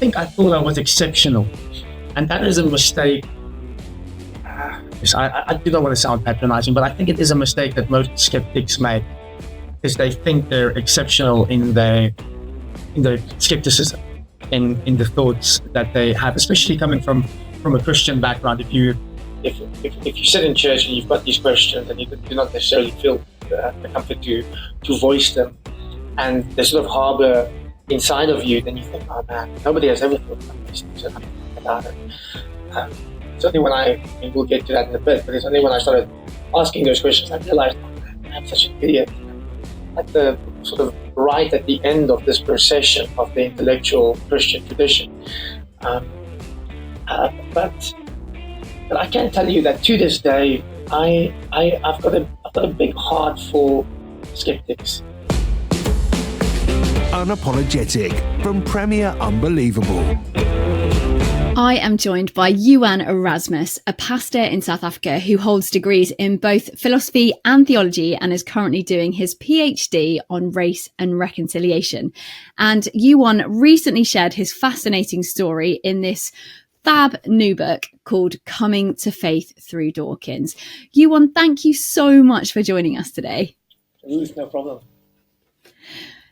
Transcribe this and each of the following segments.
think I thought I was exceptional, and that is a mistake. I do not want to sound patronizing, but I think it is a mistake that most skeptics make, is they think they're exceptional in their skepticism, in the thoughts that they have, especially coming from a Christian background. If you sit in church and you've got these questions and you do not necessarily feel the comfort to voice them, and they sort of harbor inside of you, then you think, oh man, nobody has ever thought about these things about it. It's only when we'll get to that in a bit, but it's only when I started asking those questions I realized, oh man, I'm such an idiot. At the sort of right at the end of this procession of the intellectual Christian tradition. But I can tell you that to this day, I've got a big heart for skeptics. Unapologetic from Premier Unbelievable. I am joined by Johan Erasmus, a pastor in South Africa who holds degrees in both philosophy and theology and is currently doing his PhD on race and reconciliation. And Johan recently shared his fascinating story in this fab new book called Coming to Faith Through Dawkins. Johan, thank you so much for joining us today. No problem.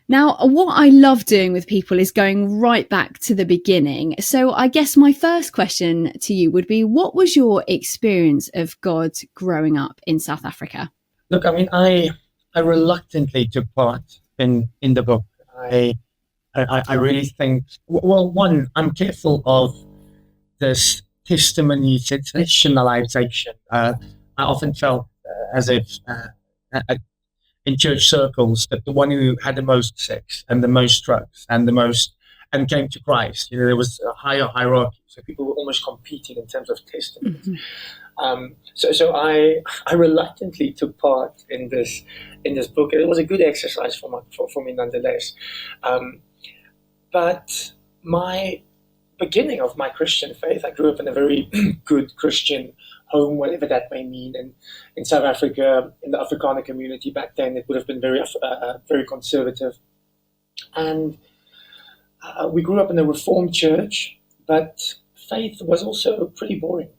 Now, what I love doing with people is going right back to the beginning. So I guess my first question to you would be, what was your experience of God growing up in South Africa? Look, I mean, I reluctantly took part in the book. I really think, well, one, I'm careful of this testimony sensationalization. I often felt as if in church circles that the one who had the most sex and the most drugs and and came to Christ, there was a higher hierarchy. So people were almost competing in terms of testimonies. Mm-hmm. So I reluctantly took part in this book. It was a good exercise for me nonetheless. But my beginning of my Christian faith, I grew up in a very good Christian home, whatever that may mean. And in South Africa, in the Afrikaner community back then, it would have been very conservative. And we grew up in a Reformed church, but faith was also pretty boring.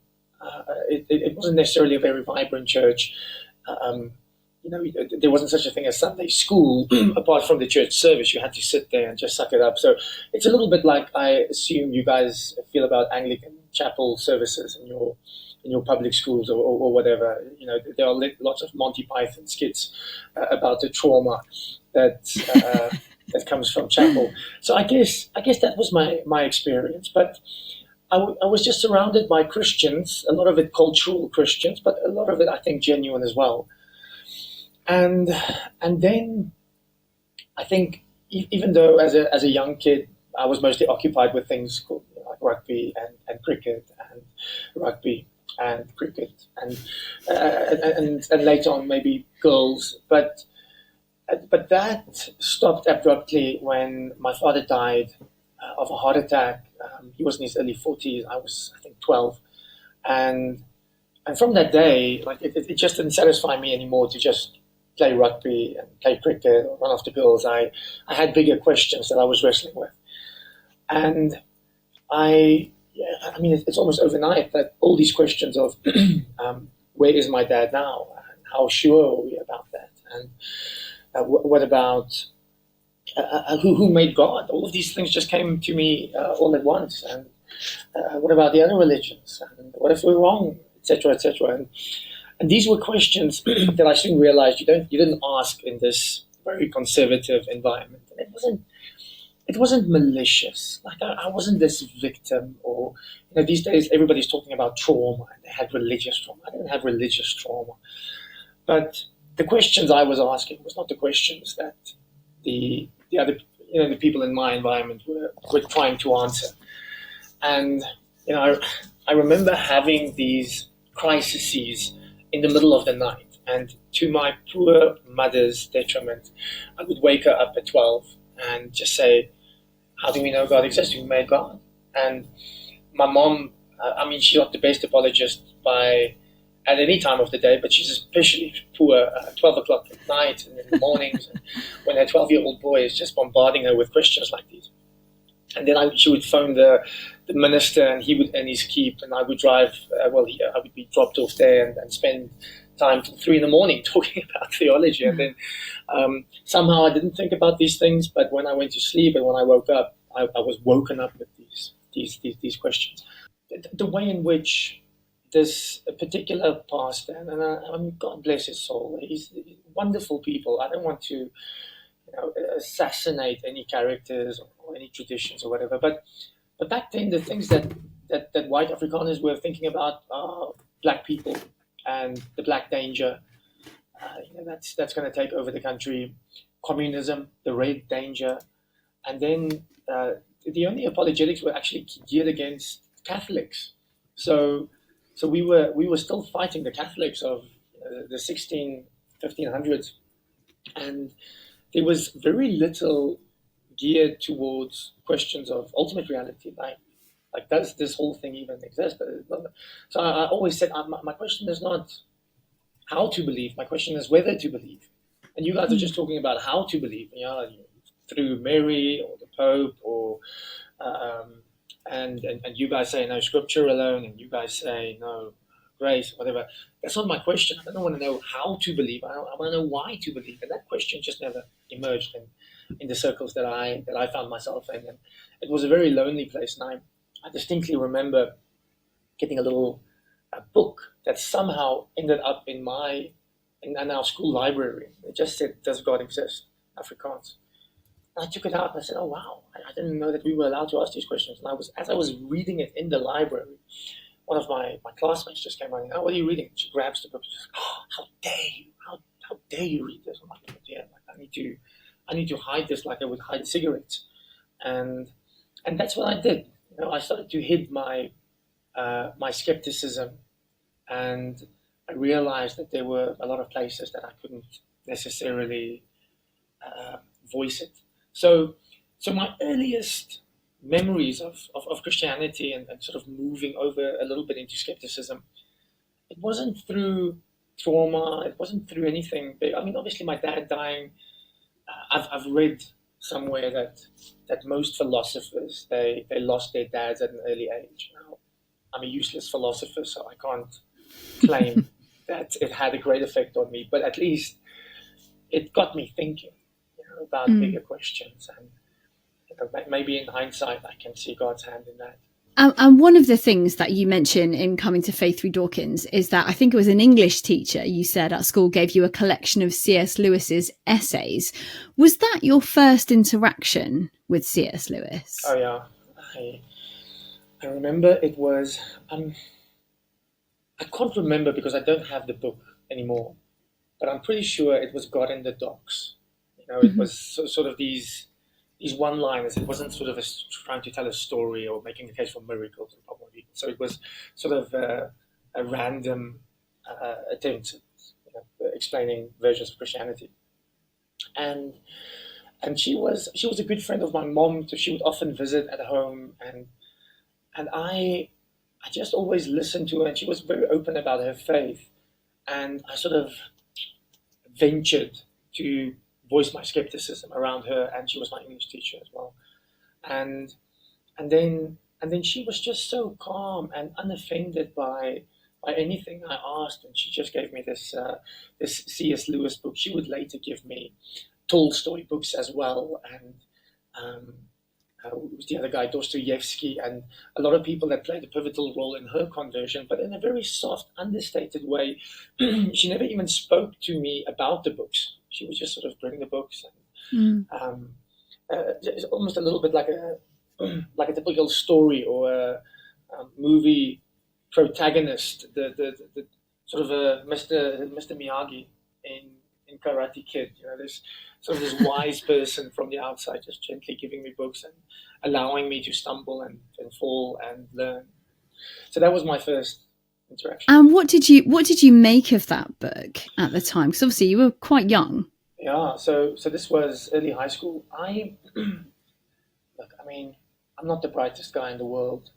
It wasn't necessarily a very vibrant church. There wasn't such a thing as Sunday school. Apart from the church service, you had to sit there and just suck it up. So it's a little bit like I assume you guys feel about Anglican chapel services in your public schools or whatever. There are lots of Monty Python skits about the trauma that that comes from chapel. So I guess that was my experience. But I was just surrounded by Christians, a lot of it cultural Christians, but a lot of it I think genuine as well. And then I think even though as a young kid I was mostly occupied with things called like rugby and cricket and rugby and cricket and later on maybe girls, but that stopped abruptly when my father died of a heart attack. He was in his early 40s. I was, I think, 12, and from that day, like it just didn't satisfy me anymore to just play rugby and play cricket or run after girls. I had bigger questions that I was wrestling with, and it's almost overnight that all these questions of where is my dad now, and how sure are we about that, and what about who made God? All of these things just came to me all at once, and what about the other religions, and what if we're wrong, etc., etc. And these were questions that I soon realized you didn't ask in this very conservative environment. And it wasn't malicious. Like I wasn't this victim, or these days everybody's talking about trauma and they had religious trauma. I didn't have religious trauma. But the questions I was asking was not the questions that the other the people in my environment were trying to answer. And I remember having these crises in the middle of the night, and to my poor mother's detriment, I would wake her up at 12 and just say, how do we know God exists? Who made God? And my mom, she's not the best apologist at any time of the day, but she's especially poor at 12 o'clock at night and in the mornings, and when her 12-year-old boy is just bombarding her with questions like these. And then she would phone the minister, and he would end his keep, and I would drive. I would be dropped off there and spend time till 3 a.m. talking about theology. And then somehow I didn't think about these things, but when I went to sleep and when I woke up, I was woken up with these questions. The way in which this particular pastor, and I mean, God bless his soul, he's wonderful people. I don't want to assassinate any characters or any traditions or whatever. But back then, the things that white Afrikaners were thinking about are black people and the black danger. That's going to take over the country. Communism, the red danger, and then the only apologetics were actually geared against Catholics. So we were still fighting the Catholics of the 1500s, and there was very little geared towards questions of ultimate reality, like does this whole thing even exist? So I always said, my question is not how to believe, my question is whether to believe. And you guys are just talking about how to believe, through Mary or the Pope, or and you guys say no scripture alone, and you guys say no grace, whatever. That's not my question. I don't want to know how to believe. I want to know why to believe, and that question just never emerged in the circles that I found myself in. And it was a very lonely place. And I distinctly remember getting a little book that somehow ended up in our school library. It just said, "Does God exist?" Afrikaans. And I took it out and I said, "Oh wow! I didn't know that we were allowed to ask these questions." And as I was reading it in the library, one of my classmates just came running. "Oh, what are you reading?" She grabs the book. She says, "Oh, how dare you! How dare you read this?" I'm like, "Oh, dear, I need to hide this like I would hide cigarettes," and that's what I did. I started to hide my skepticism, and I realized that there were a lot of places that I couldn't necessarily voice it. So my earliest memories of Christianity and sort of moving over a little bit into skepticism, it wasn't through trauma, it wasn't through anything big. I mean, obviously my dad dying, I've read somewhere that most philosophers, they lost their dads at an early age. Now, I'm a useless philosopher, so I can't claim that it had a great effect on me, but at least it got me thinking about bigger questions, and maybe in hindsight I can see God's hand in that. And one of the things that you mention in Coming to Faith through Dawkins is that I think it was an English teacher you said at school gave you a collection of C.S. Lewis's essays. Was that your first interaction with C.S. Lewis? Oh yeah, I remember it was. I can't remember because I don't have the book anymore, but I'm pretty sure it was God in the Docks. It was sort of these one-liners. It wasn't sort of trying to tell a story or making a case for miracles or problem people. So it was sort of a random attempt at explaining versions of Christianity. And she was a good friend of my mom, so she would often visit at home, and I just always listened to her, and she was very open about her faith, and I sort of ventured to voice my skepticism around her, and she was my English teacher as well, and then she was just so calm and unoffended by anything I asked, and she just gave me this C.S. Lewis book. She would later give me Tolstoy books as well, and was the other guy, Dostoevsky, and a lot of people that played a pivotal role in her conversion, but in a very soft, understated way. She never even spoke to me about the books. She would just sort of bring the books, and it's almost a little bit like a typical story or a movie protagonist, the sort of a Mr. Miyagi in Karate Kid. This sort of this wise person from the outside, just gently giving me books and allowing me to stumble and fall and learn. So that was my first interaction. And what did you make of that book at the time? Because obviously you were quite young. Yeah. So this was early high school. I'm not the brightest guy in the world,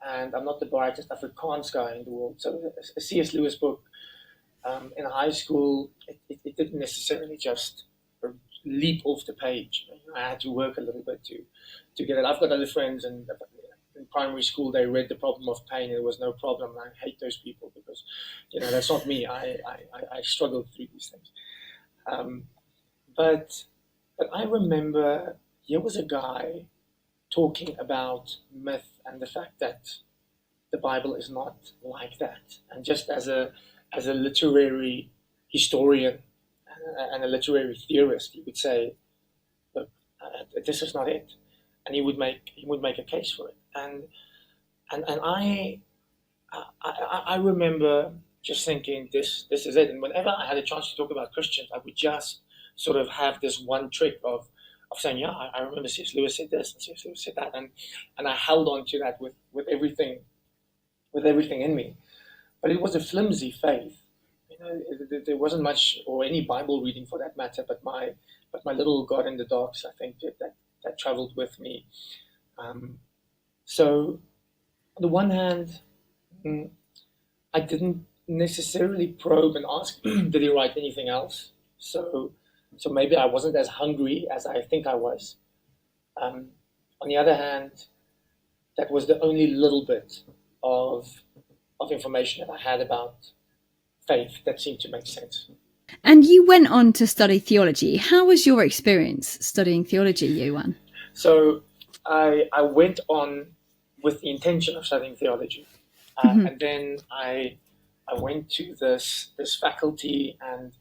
and I'm not the brightest Afrikaans guy in the world. So a C.S. Lewis book in high school, it didn't necessarily just leap off the page. I had to work a little bit to get it. I've got other friends, and in primary school they read The Problem of Pain, and it was no problem. I hate those people because, that's not me. I struggled through these things. But I remember here was a guy talking about myth and the fact that the Bible is not like that. And just as a literary historian and a literary theorist, he would say, look, this is not it. And he would make a case for it. And I remember just thinking, this is it. And whenever I had a chance to talk about Christians, I would just sort of have this one trick of saying, yeah, I remember C.S. Lewis said this and C.S. Lewis said that, and I held on to that with everything in me. But it was a flimsy faith. There wasn't much or any Bible reading for that matter, but my little God in the Darks, I think, that traveled with me. So on the one hand, I didn't necessarily probe and ask, did he write anything else? So maybe I wasn't as hungry as I think I was. On the other hand, that was the only little bit of information that I had about faith that seemed to make sense. And you went on to study theology. How was your experience studying theology, Johan? So I went on with the intention of studying theology. And then I went to this faculty, and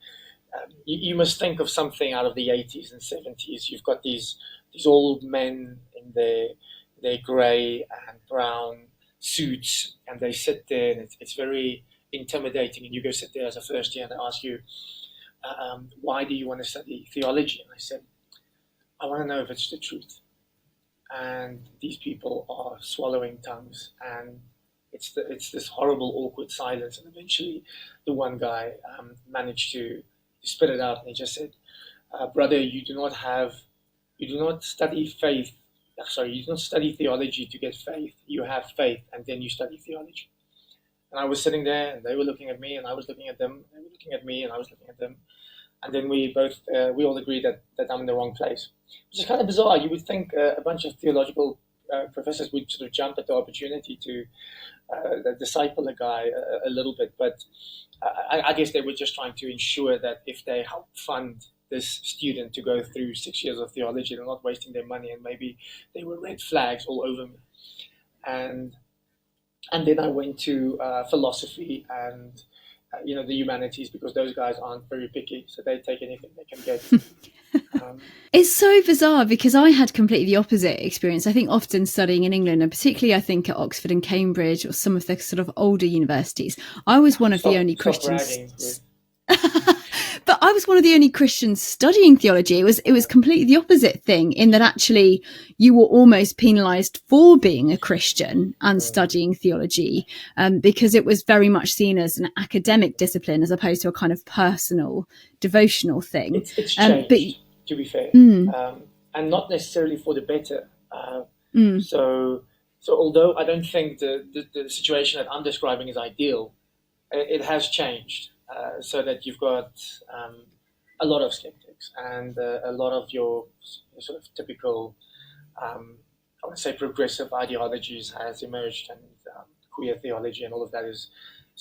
you must think of something out of the 80s and 70s. You've got these old men in their grey and brown suits, and they sit there, and it's very intimidating. And you go sit there as a first year, and they ask you, why do you want to study theology? And I said, I want to know if it's the truth. And these people are swallowing tongues, and it's this horrible, awkward silence. And eventually, the one guy managed to spit it out, and he just said, "Brother, you do not study faith. Sorry, you do not study theology to get faith. You have faith, and then you study theology." And I was sitting there, and they were looking at me, and I was looking at them. They were looking at me, and I was looking at them. And then we all agreed that I'm in the wrong place, which is kind of bizarre. You would think a bunch of theological professors would sort of jump at the opportunity to disciple a guy a little bit, but I guess they were just trying to ensure that if they help fund this student to go through 6 years of theology, they're not wasting their money, and maybe there were red flags all over me. And then I went to philosophy and the humanities, because those guys aren't very picky, so they take anything they can get. It's so bizarre because I had completely the opposite experience. I think often studying in England, and particularly I think at Oxford and Cambridge or some of the sort of older universities, I was one of the only Christians. But I was one of the only Christians studying theology. It was completely the opposite thing, in that actually you were almost penalised for being a Christian and studying theology, because it was very much seen as an academic discipline as opposed to a kind of personal, devotional thing. It's changed, to be fair, and not necessarily for the better. So although I don't think the situation that I'm describing is ideal, it has changed. So that you've got a lot of skeptics, and a lot of your sort of typical, I want to say, progressive ideologies has emerged, and queer theology and all of that is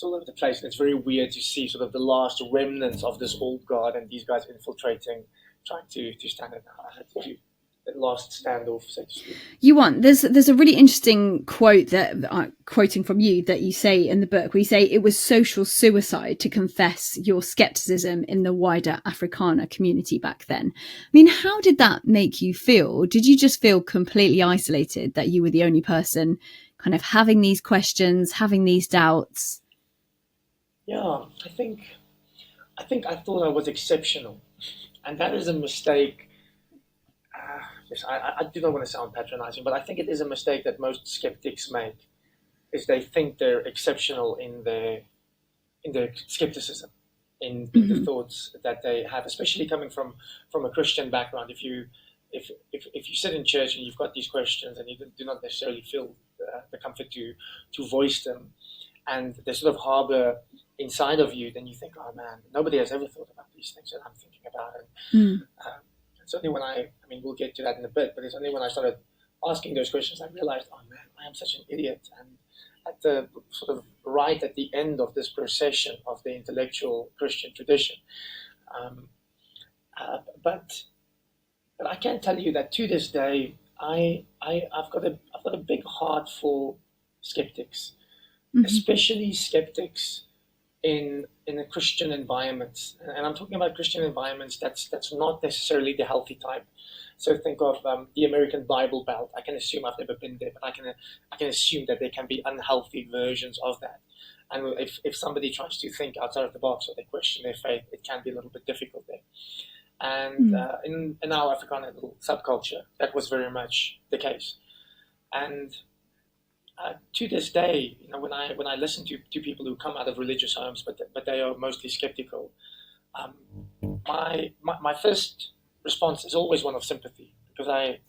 all over the place. And it's very weird to see sort of the last remnants of this old guard and these guys infiltrating, trying to stand it. I had to do the last standoff, so to speak. Johan, there's a really interesting quote that quoting from you that you say in the book, where you say it was social suicide to confess your skepticism in the wider Afrikaner community back then. I mean, how did that make you feel? Did you just feel completely isolated, that you were the only person kind of having these questions, having these doubts? Yeah, I think I thought I was exceptional, and that is a mistake. I do not want to sound patronizing, but I think it is a mistake that most skeptics make, is they think they're exceptional in their skepticism, in the thoughts that they have, especially coming from a Christian background. If you sit in church and you've got these questions and you do not necessarily feel the comfort to voice them, and they sort of harbor inside of you, then you think, oh man, nobody has ever thought about these things that I'm thinking about. It's only when I mean, we'll get to that in a bit, but it's only when I started asking those questions I realized, oh man, I am such an idiot. And at the sort of right at the end of this procession of the intellectual Christian tradition, but I can tell you that to this day, I've got a big heart for skeptics, especially skeptics in a Christian environment, and I'm talking about Christian environments that's not necessarily the healthy type. So think of the American Bible Belt. I can assume, I've never been there, but I can assume that there can be unhealthy versions of that. And if somebody tries to think outside of the box or they question their faith, it can be a little bit difficult there. And in our African little subculture, that was very much the case. And to this day, when I listen to people who come out of religious homes, but they are mostly skeptical, my first response is always one of sympathy, because I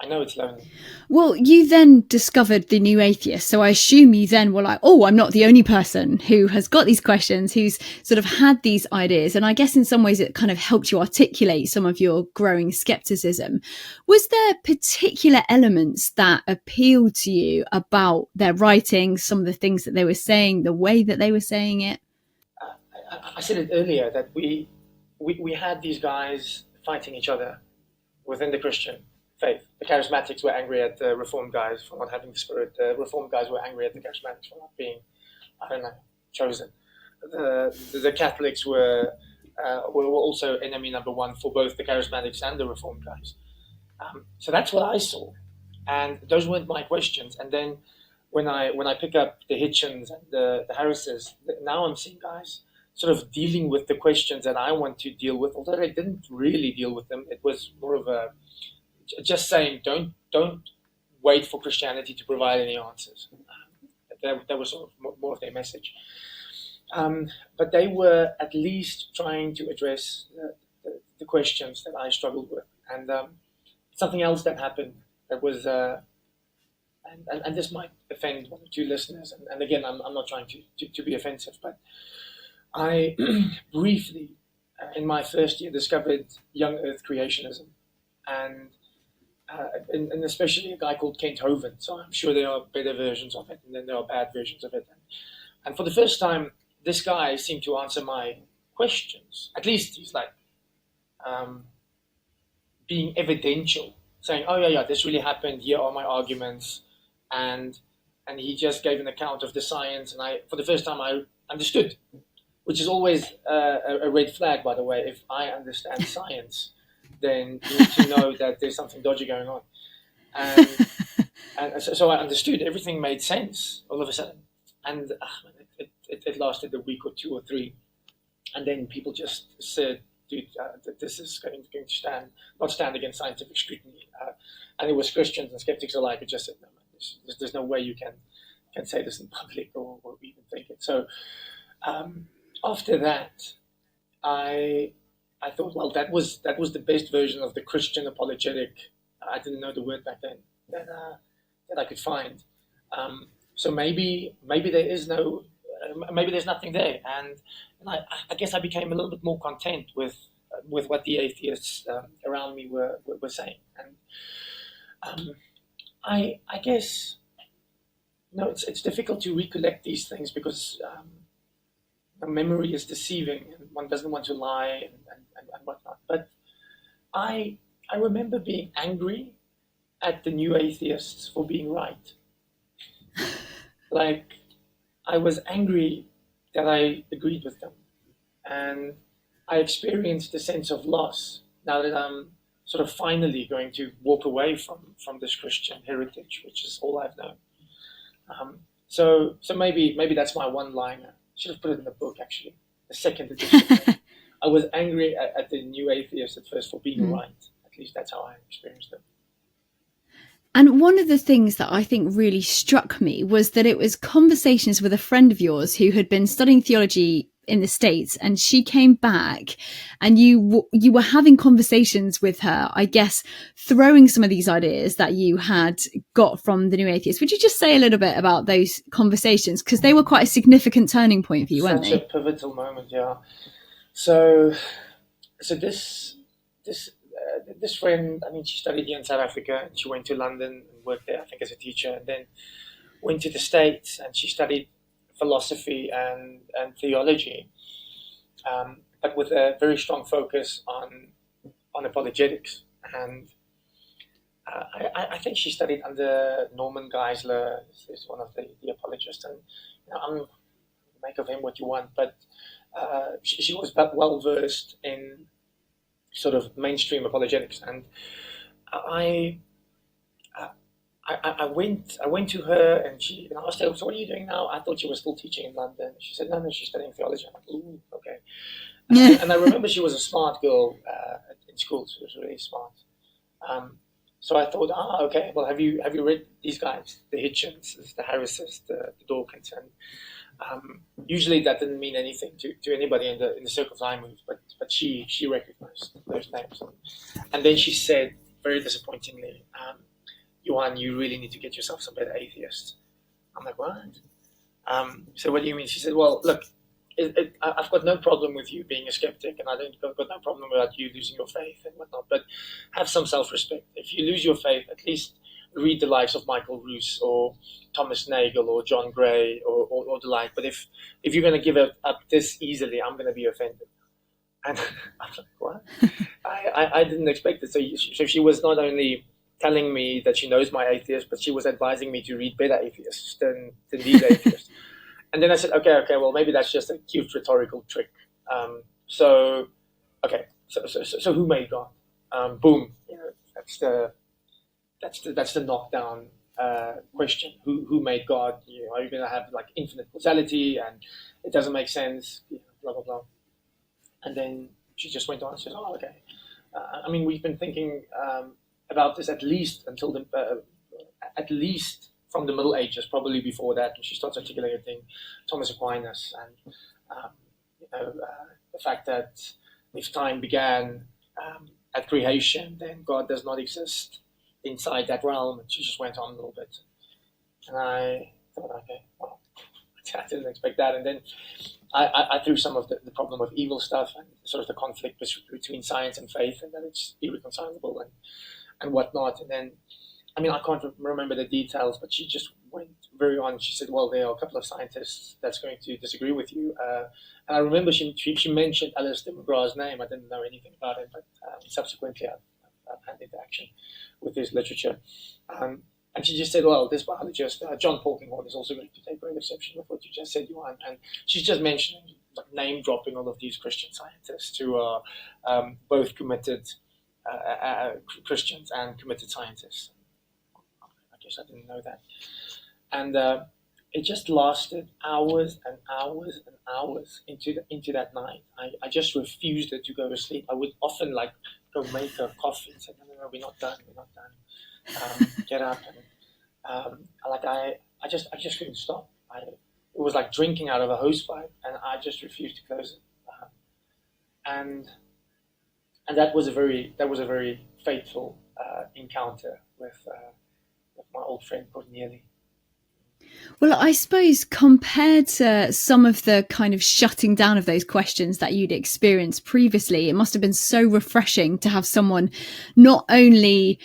know it's lonely. Well, you then discovered the New Atheist, so I assume you then were like, oh, I'm not the only person who has got these questions, who's sort of had these ideas. And I guess in some ways it kind of helped you articulate some of your growing skepticism. Was there particular elements that appealed to you about their writing, some of the things that they were saying, the way that they were saying it? I said it earlier that we had these guys fighting each other within the Christian faith. The charismatics were angry at the Reformed guys for not having the Spirit. The Reformed guys were angry at the charismatics for not being, chosen. The Catholics were also enemy number one for both the charismatics and the Reformed guys. So that's what I saw, and those weren't my questions. And then when I pick up the Hitchens and the Harrises, now I'm seeing guys sort of dealing with the questions that I want to deal with, although they didn't really deal with them. It was more of a just saying, don't wait for Christianity to provide any answers. That was sort of more of their message. But they were at least trying to address the questions that I struggled with. And something else that happened that was, and this might offend one or two listeners, and again, I'm not trying to be offensive, but I briefly, in my first year, discovered young earth creationism, and especially a guy called Kent Hovind. So I'm sure there are better versions of it, and then there are bad versions of it. And for the first time, this guy seemed to answer my questions. At least he's like being evidential, saying, "Oh yeah, this really happened. Here are my arguments," and he just gave an account of the science. And for the first time, I understood. Which is always a red flag, by the way. If I understand science, then you need to know that there's something dodgy going on. And so I understood. Everything made sense all of a sudden. And it lasted a week or two or three. And then people just said, dude, this is going to not stand against scientific scrutiny. And it was Christians and skeptics alike who just said, no, man, there's no way you can say this in public or even think it. So after that, I thought, well, that was the best version of the Christian apologetic. I didn't know the word back then that I could find. So maybe there is no, maybe there's nothing there, and I guess I became a little bit more content with what the atheists around me were saying, and I guess it's difficult to recollect these things because. Memory is deceiving, and one doesn't want to lie and whatnot. But I remember being angry at the new atheists for being right. Like, I was angry that I agreed with them, and I experienced a sense of loss now that I'm sort of finally going to walk away from this Christian heritage, which is all I've known. So maybe that's my one-liner. Should have put it in the book, actually. The second edition. I was angry at the new atheists at first for being right. At least that's how I experienced them. And one of the things that I think really struck me was that it was conversations with a friend of yours who had been studying theology in the States, and she came back and you were having conversations with her, I guess, throwing some of these ideas that you had got from the New Atheist. Would you just say a little bit about those conversations? Because they were quite a significant turning point for you, weren't they? Such a pivotal moment, yeah. So this this friend, I mean, she studied here in South Africa, and she went to London and worked there, I think, as a teacher, and then went to the States, and she studied philosophy and theology, but with a very strong focus on apologetics. And I think she studied under Norman Geisler, who's one of the apologists, and I'm make of him what you want, but she was well versed in sort of mainstream apologetics, and I went to her, and I asked her, "So what are you doing now?" I thought she was still teaching in London. She said, "No, she's studying theology." I'm like, "Ooh, okay." And I remember she was a smart girl in school. She was really smart. So I thought, okay. Well, have you read these guys, the Hitchens, the Harrises, the Dawkins? And usually that didn't mean anything to anybody in the circles I moved, but she recognized those names. And then she said, very disappointingly, "Johan, you really need to get yourself some better atheists." I'm like, "What?" So what do you mean? She said, "Well, look, I've got no problem with you being a skeptic, and I've got no problem about you losing your faith and whatnot, but have some self-respect. If you lose your faith, at least read the lives of Michael Roos or Thomas Nagel or John Gray or the like. But if you're going to give it up this easily, I'm going to be offended." And I was like, "What?" I didn't expect it. So she was not only telling me that she knows my atheist, but she was advising me to read better atheists than these atheists. And then I said, okay, well, maybe that's just a cute rhetorical trick. So who made God? Boom. That's the knockdown question. Who made God? Are you going to have like infinite causality, and it doesn't make sense? Blah blah blah. And then she just went on and said, "Oh, okay. I mean, we've been thinking about this at least at least from the Middle Ages, probably before that." And she starts articulating Thomas Aquinas and the fact that if time began at creation, then God does not exist inside that realm. And she just went on a little bit, and I thought, okay, well, I didn't expect that. And then I threw some of the problem of evil stuff and sort of the conflict between science and faith, and that it's irreconcilable and whatnot. And then, I mean, I can't remember the details, but she just went very on. She said, "Well, there are a couple of scientists that's going to disagree with you." And I remember she mentioned Alistair McGrath's name. I didn't know anything about him, but subsequently I've had interaction with his literature. And she just said, "Well, this biologist, John Polkinghorne, is also going to take great exception with what you just said, Johan." And she's just mentioning, name dropping all of these Christian scientists who are both committed Christians and committed scientists. I guess I didn't know that. And it just lasted hours and hours and hours into that night. I just refused to go to sleep. I would often go make a coffee and say, no, we're not done. Get up. And I just couldn't stop. It was like drinking out of a hose pipe, and I just refused to close it. And that was a very fateful encounter with my old friend Corneli. Well, I suppose compared to some of the kind of shutting down of those questions that you'd experienced previously, it must have been so refreshing to have someone not only,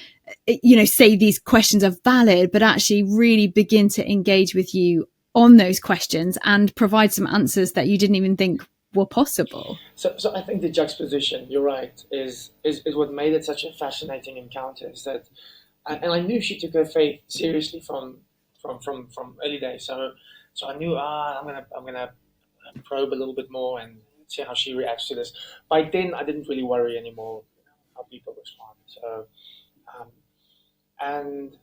say these questions are valid, but actually really begin to engage with you on those questions and provide some answers that you didn't even think were possible. So I think the juxtaposition, you're right, is what made it such a fascinating encounter. Is that, and I knew she took her faith seriously from early days. So I knew I'm gonna probe a little bit more and see how she reacts to this. By then, I didn't really worry anymore how people respond. So and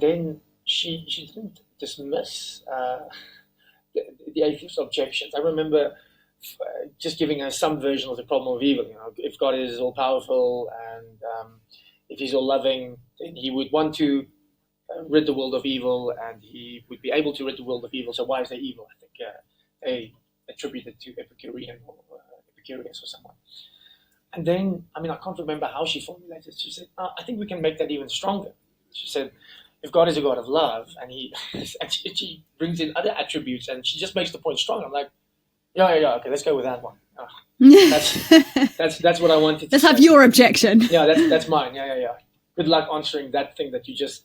then she didn't dismiss the atheist objections. I remember just giving her some version of the problem of evil. If God is all powerful and if He's all loving, then He would want to rid the world of evil, and He would be able to rid the world of evil. So why is there evil? I think they attributed to Epicureans or someone. And then, I can't remember how she formulated it. She said, I think we can make that even stronger. She said, if God is a God of love, and she brings in other attributes, and she just makes the point strong. I'm like, yeah, okay, let's go with that one. That's what I wanted to Let's say. have your objection. Yeah, that's mine. Yeah. Good luck answering that thing that you just,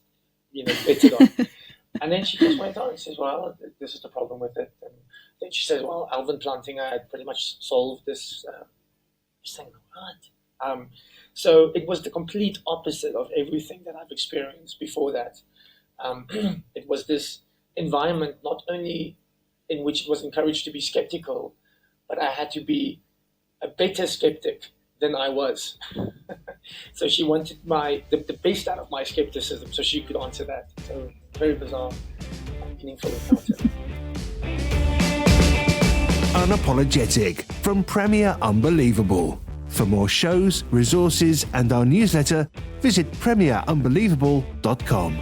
betted on. And then she just went on and says, well, this is the problem with it. And then she says, well, Alvin Plantinga had pretty much solved this thing. What? So it was the complete opposite of everything that I've experienced before that. It was this environment not only in which it was encouraged to be skeptical, but I had to be a better skeptic than I was. So she wanted the best out of my skepticism so she could answer that. So very bizarre, meaningful encounter. Unapologetic from Premier Unbelievable. For more shows, resources and our newsletter, visit premierunbelievable.com.